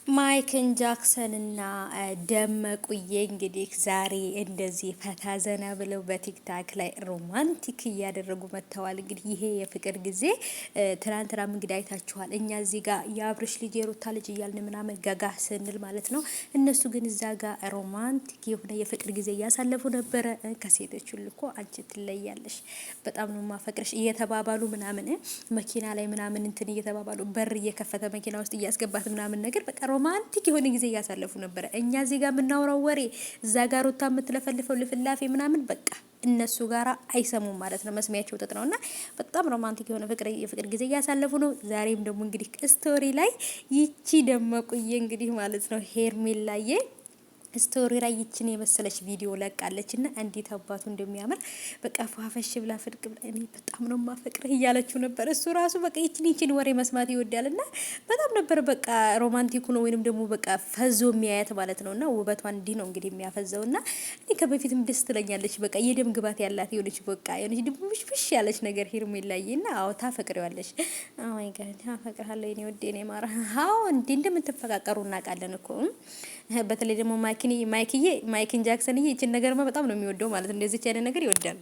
ማይክል ጃክሰን እና ደመቁዬ እንግዲህ ዛሬ እንደዚህ ፈታ ዘና ብለው በቲክታክ ላይ ሮማንቲክ እያደረጉ መጥተዋል። እንግዲህ ይሄ የፍቅር ጊዜ ትናንትናም እንግዲህ አይታችኋል። እኛ እዚህ ጋር የአብርሽ ልጅ የሩታ ልጅ እያልን ምናምን ገጋ ስንል ማለት ነው። እነሱ ግን እዛ ጋር ሮማንቲክ የሆነ የፍቅር ጊዜ እያሳለፉ ነበረ። ከሴቶች ሁሉ እኮ አንቺ ትለያለሽ፣ በጣም ነው ማፈቅርሽ እየተባባሉ ምናምን መኪና ላይ ምናምን እንትን እየተባባሉ በር እየከፈተ መኪና ውስጥ እያስገባት ምናምን ነገር በቃ ሮማንቲክ የሆነ ጊዜ እያሳለፉ ነበረ። እኛ እዚህ ጋር የምናወራው ወሬ እዛ ጋር ሩታ የምትለፈልፈው ልፍላፌ ምናምን በቃ እነሱ ጋራ አይሰሙም ማለት ነው። መስሚያቸው ጥጥ ነውና በጣም ሮማንቲክ የሆነ የፍቅር ጊዜ እያሳለፉ ነው። ዛሬም ደግሞ እንግዲህ ስቶሪ ላይ ይቺ ደመቁዬ እንግዲህ ማለት ነው ሄርሜላዬ ስቶሪ ላይ ይችን የመሰለች ቪዲዮ ለቃለች እና እንዴት አባቱ እንደሚያምር በቃ ፏፈሽ ብላ ፍድቅ ብላ እኔ በጣም ነው ማፈቅርህ እያለችው ነበር። እሱ ራሱ በቃ ይችን ወሬ መስማት ይወዳል እና በጣም ነበር በቃ ሮማንቲኩ ነው ወይንም ደግሞ በቃ ፈዞ የሚያያት ማለት ነው። እና ውበቷን እንዲህ ነው እንግዲህ የሚያፈዘው እና እኔ ከበፊትም ደስ ትለኛለች። በቃ የደም ግባት ያላት የሆነች በቃ የሆነች ድቡሽብሽ ያለች ነገር ሄርሜላዬ እና አዎ ታፈቅሪዋለሽ። ኦ ማይ ጋድ አፈቅርሃለሁ የኔ ወዴ ነው ማራ አዎ እንዴ እንደምትፈቃቀሩ እናውቃለን እኮ በተለይ ደግሞ ማይክን ጃክሰንዬ ይችን ነገርማ በጣም ነው የሚወደው ማለት ነው። እንደዚህ አይነት ነገር ይወዳል።